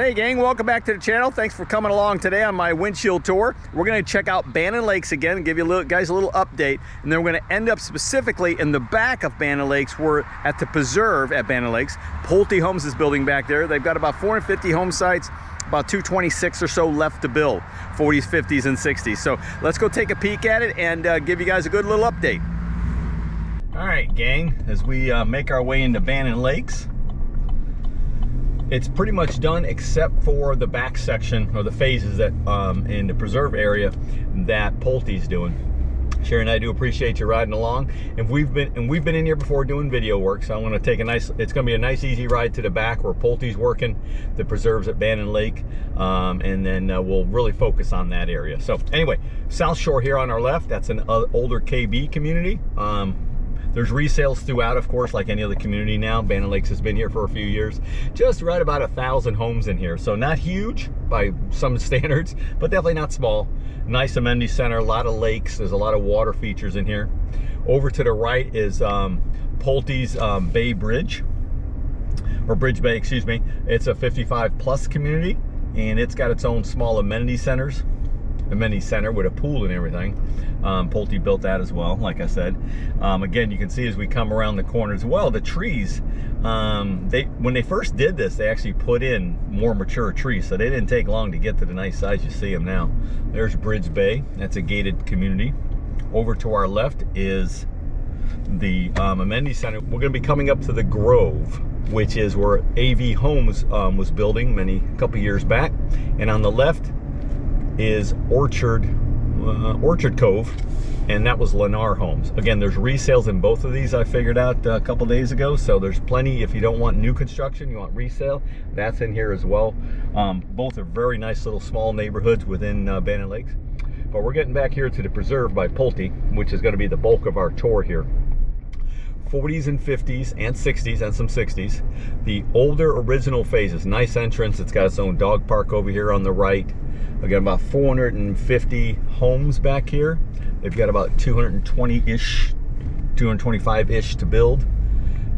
Hey gang, welcome back to the channel. Thanks for coming along today on my windshield tour. We're going to check out Bannon Lakes again and give you guys a little update, and then we're going to end up specifically in the back of Bannon Lakes. We're at the preserve at Bannon Lakes. Pulte Homes is building back there. They've got about 450 home sites, about 226 or so left to build, 40s, 50s, and 60s. So let's go take a peek at it and give you guys a good little update. All right, gang, as we make our way into Bannon Lakes, it's pretty much done except for the back section or the phases that in the preserve area that Pulte's doing. Sherry and I do appreciate you riding along, and we've been in here before doing video work, so I'm going to take a nice, it's going to be a nice easy ride to the back where Pulte's working the preserves at Bannon Lake, and then we'll really focus on that area. So anyway, Southshore here on our left, that's an older KB community. There's resales throughout, of course, like any other community now. Bannon Lakes has been here for a few years. Just right about 1,000 homes in here. So not huge by some standards, but definitely not small. Nice amenity center, a lot of lakes. There's a lot of water features in here. Over to the right is Pulte's Bay Bridge, or Bridge Bay, excuse me. It's a 55 plus community, and it's got its own small amenity center with a pool and everything. Pulte built that as well, like I said. Again, you can see as we come around the corner as well, the trees, when they first did this, they actually put in more mature trees, so they didn't take long to get to the nice size you see them now. There's Bridge Bay, that's a gated community. Over to our left is the amenity center. We're going to be coming up to the Grove, which is where AV Homes was building a couple years back, and on the left is Orchard Cove, and that was Lennar Homes. Again, there's resales in both of these, I figured out a couple days ago, so there's plenty. If you don't want new construction, you want resale, that's in here as well. Both are very nice little small neighborhoods within Bannon Lakes. But we're getting back here to the preserve by Pulte, which is going to be the bulk of our tour here. 40s and 50s and 60s and some 60s. The older original phases, nice entrance. It's got its own dog park over here on the right. Again, about 450 homes back here. They've got about 220-ish, 225-ish to build.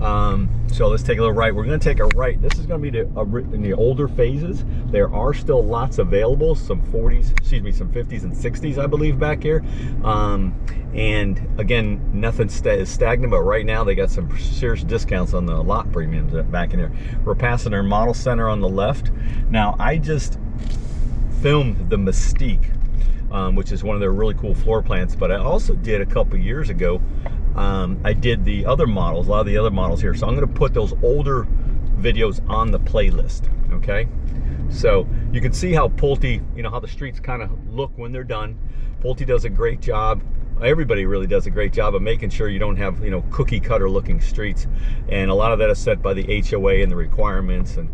So let's take a little right. We're going to take a right. This is going to be in the older phases. There are still lots available, some 40s, excuse me, some 50s and 60s, I believe, back here. And again, nothing is stagnant, but right now they got some serious discounts on the lot premiums back in here. We're passing our model center on the left. Now, I just filmed the Mystique, which is one of their really cool floor plans, but I also did a couple years ago, I did the other models, a lot of the other models here, so I'm going to put those older videos on the playlist, okay? So you can see how Pulte, how the streets kind of look when they're done. Pulte does a great job. Everybody really does a great job of making sure you don't have, cookie cutter looking streets, and a lot of that is set by the HOA and the requirements, and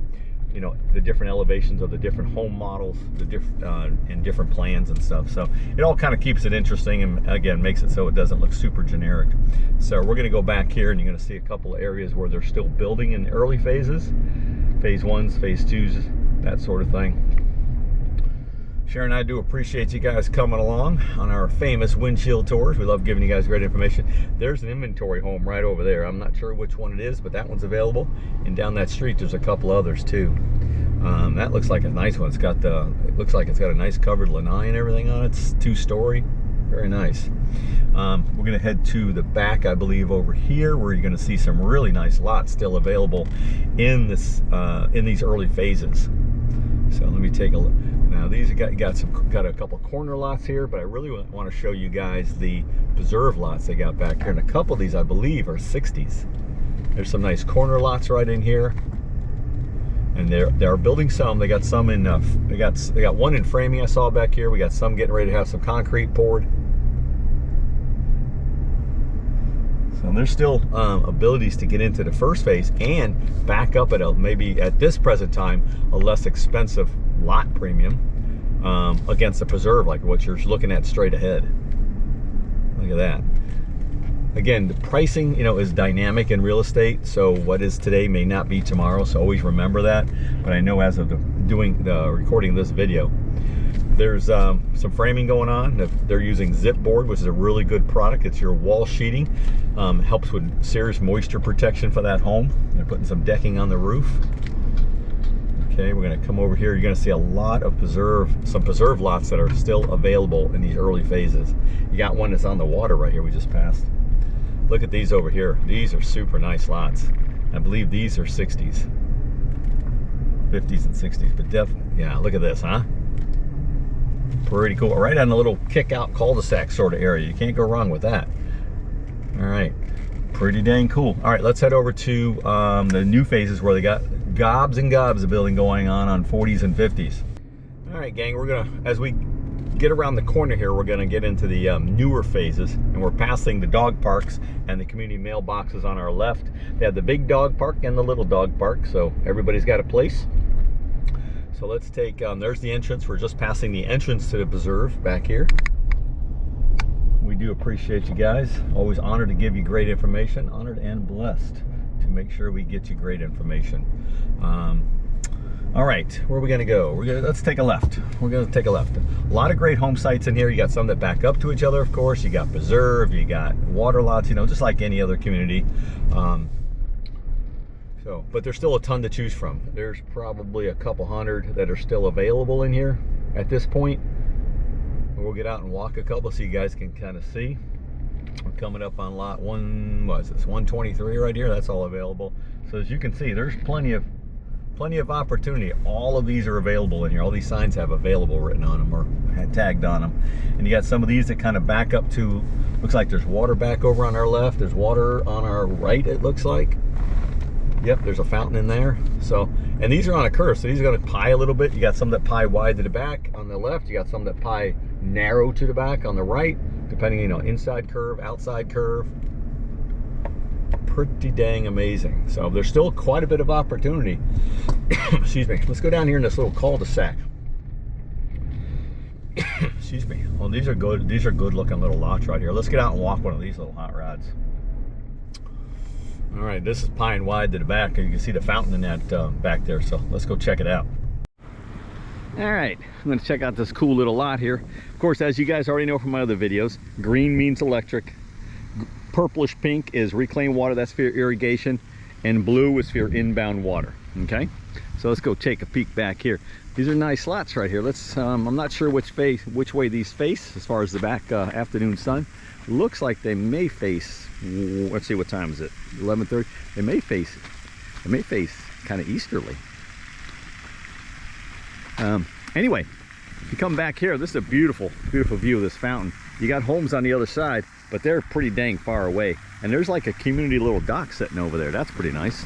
the different elevations of the different home models, the different plans and stuff. So it all kind of keeps it interesting, and again, makes it so it doesn't look super generic. So we're going to go back here, and you're going to see a couple of areas where they're still building in the early phases, phase 1s, phase 2s, that sort of thing. Sharon and I do appreciate you guys coming along on our famous windshield tours. We love giving you guys great information. There's an inventory home right over there. I'm not sure which one it is, but that one's available. And down that street, there's a couple others too. That looks like a nice one. It looks like it's got a nice covered lanai and everything on it. It's 2-story, very nice. We're gonna head to the back, I believe, over here, where you're gonna see some really nice lots still available in these early phases. So let me take a look. Now these got a couple corner lots here, but I really want to show you guys the preserve lots they got back here, and a couple of these I believe are 60s. There's some nice corner lots right in here, and they're building some. They got some in they got one in framing I saw back here. We got some getting ready to have some concrete poured. So there's still abilities to get into the first phase and back up at maybe at this present time a less expensive lot premium against the preserve, like what you're looking at straight ahead. Look at that. Again, the pricing, is dynamic in real estate, so what is today may not be tomorrow, so always remember that. But I know as of recording this video, there's some framing going on. They're using zip board, which is a really good product. It's your wall sheeting, helps with serious moisture protection for that home. They're putting some decking on the roof. Okay, we're gonna come over here. You're gonna see a lot of some preserve lots that are still available in these early phases. You got one that's on the water right here we just passed. Look at these over here. These are super nice lots. I believe these are 60s. 50s and 60s, but definitely, yeah, look at this, huh? Pretty cool. Right on the little kick out cul-de-sac sort of area. You can't go wrong with that. All right, pretty dang cool. All right, let's head over to the new phases where they got gobs and gobs of building going on 40s and 50s. All right, gang, we're gonna, as we get around the corner here, we're gonna get into the newer phases, and we're passing the dog parks and the community mailboxes on our left. They have the big dog park and the little dog park, so everybody's got a place. So let's take, there's the entrance. We're just passing the entrance to the preserve back here. We do appreciate you guys. Always honored to give you great information. Honored and blessed to make sure we get you great information. All right, where are we gonna go? Let's take a left. We're gonna take a left. A lot of great home sites in here. You got some that back up to each other, of course. You got preserve, you got water lots, you know, just like any other community. But there's still a ton to choose from. There's probably a couple hundred that are still available in here at this point. We'll get out and walk a couple so you guys can kind of see. We're coming up on lot 123 right here. That's all available. So as you can see, there's plenty of opportunity. All of these are available in here. All these signs have available written on them or tagged on them. And you got some of these that kind of back up to, looks like there's water back over on our left. There's water on our right, it looks like. Yep, there's a fountain in there. So, and these are on a curve, so these are gonna pie a little bit. You got some that pie wide to the back on the left. You got some that pie narrow to the back on the right, depending, you know, inside curve, outside curve. Pretty dang amazing. So there's still quite a bit of opportunity. Excuse me. Let's go down here in this little cul-de-sac. Excuse me. Well, these are good. These are good looking little lots right here. Let's get out and walk one of these little hot rods. All right, this is pine wide to the back, and you can see the fountain in that back there. So let's go check it out. All right, I'm gonna check out this cool little lot here. Of course, as you guys already know from my other videos, green means electric. Purplish pink is reclaimed water, that's for your irrigation, and blue is for your inbound water. Okay, so let's go take a peek back here. These are nice lots right here. Let's I'm not sure which way these face as far as the back afternoon sun. Looks like they may face, let's see, what time is it, 11:30. They may face kind of easterly. Anyway, if you come back here, this is a beautiful view of this fountain. You got homes on the other side, but they're pretty dang far away. And there's like a community little dock sitting over there. That's pretty nice.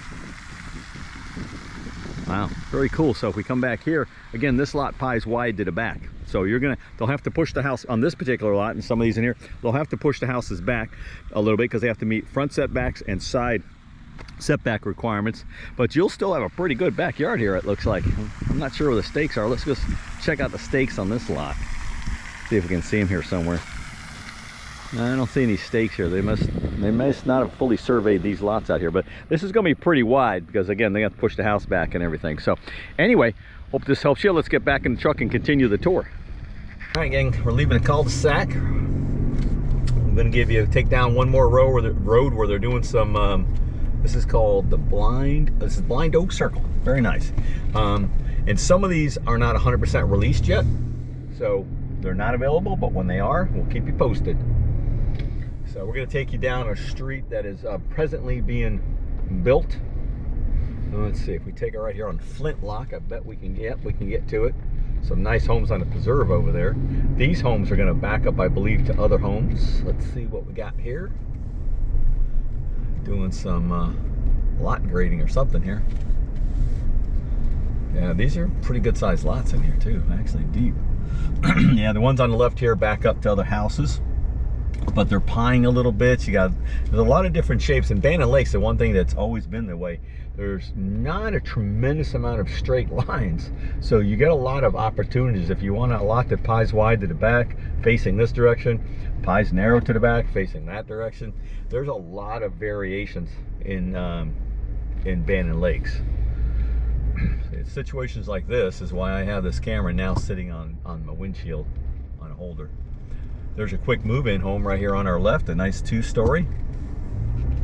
Wow, very cool. So if we come back here, again, this lot pies wide to the back. So they'll have to push the house on this particular lot, and some of these in here, they'll have to push the houses back a little bit because they have to meet front setbacks and side setback requirements. But you'll still have a pretty good backyard here, it looks like. I'm not sure where the stakes are. Let's just check out the stakes on this lot. See if we can see them here somewhere. I don't see any stakes here. They must not have fully surveyed these lots out here, but this is going to be pretty wide because, again, they have to push the house back and everything. So anyway, hope this helps you. Let's get back in the truck and continue the tour. All right, gang, we're leaving a cul-de-sac. I'm going to take down one more road where they're doing some, this is called the Blind Oak Circle. Very nice. And some of these are not 100% released yet, so they're not available, but when they are, we'll keep you posted. So we're going to take you down a street that is presently being built. So let's see, if we take it right here on Flintlock, I bet we can get to it. Some nice homes on the preserve over there. These homes are going to back up, I believe, to other homes. Let's see what we got here. Doing some lot grading or something here. Yeah, these are pretty good sized lots in here too, actually deep. Yeah, the ones on the left here back up to other houses, but they're pieing a little bit. There's a lot of different shapes. In Bannon Lakes, the one thing that's always been the way, there's not a tremendous amount of straight lines, so you get a lot of opportunities. If you want a lot that pies wide to the back facing this direction, pies narrow to the back facing that direction, there's a lot of variations in Bannon Lakes. Situations like this is why I have this camera now sitting on my windshield on a holder. There's a quick move-in home right here on our left, a nice 2-story.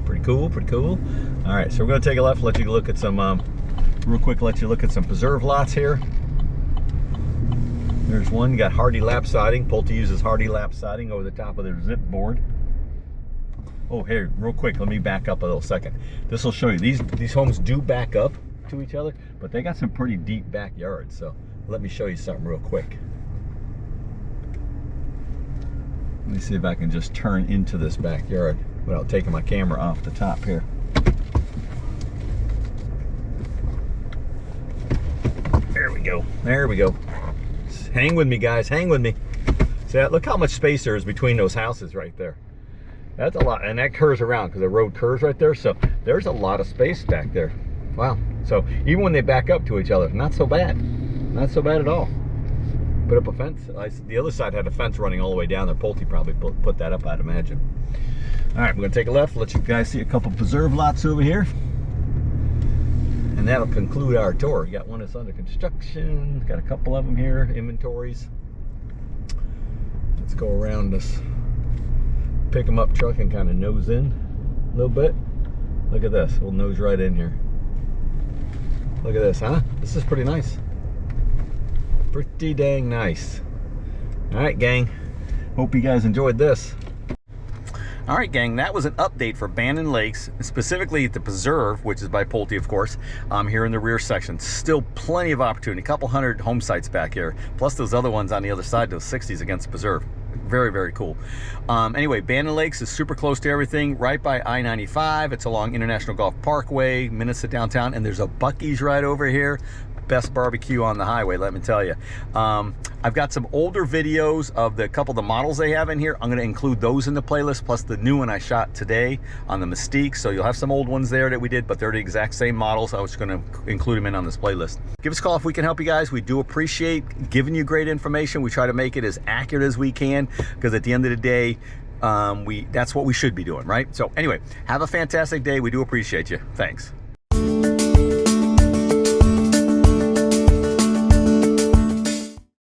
Pretty cool, pretty cool. All right, so we're going to take a left, let you look at some real quick, let you look at some preserve lots here. There's one, you got hardy lap siding. Pulte uses hardy lap siding over the top of their zip board. Oh, here, real quick, let me back up a little second. This will show you, these homes do back up to each other, but they got some pretty deep backyards. So let me show you something real quick. Let me see if I can just turn into this backyard without taking my camera off the top here. There we go. There we go. Hang with me, guys. Hang with me. See that? Look how much space there is between those houses right there. That's a lot, and that curves around because the road curves right there. So there's a lot of space back there. Wow. So even when they back up to each other, not so bad. Not so bad at all. Put up a fence. The other side had a fence running all the way down there. Pulte probably put that up, I'd imagine. All right, we're gonna take a left. Let you guys see a couple preserve lots over here. And that'll conclude our tour. You got one that's under construction. Got a couple of them here, inventories. Let's go around this pick 'em up truck and kind of nose in a little bit. Look at this, we'll nose right in here. Look at this, huh? This is pretty nice. Pretty dang nice. All right, gang. Hope you guys enjoyed this. All right, gang, that was an update for Bannon Lakes, specifically at the Preserve, which is by Pulte, of course, here in the rear section. Still plenty of opportunity, a couple hundred home sites back here, plus those other ones on the other side, those 60s against the Preserve. Very, very cool. Anyway, Bannon Lakes is super close to everything, right by I-95. It's along International Golf Parkway, minutes to downtown, and there's a Buc-ee's right over here. Best barbecue on the highway, let me tell you. I've got some older videos of the couple of the models they have in here. I'm going to include those in the playlist, plus the new one I shot today on the Mystique. So you'll have some old ones there that we did, but they're the exact same models. I was going to include them in on this playlist. Give us a call if we can help you guys. We do appreciate giving you great information. We try to make it as accurate as we can, because at the end of the day, that's what we should be doing, right? So anyway, have a fantastic day. We do appreciate you. Thanks.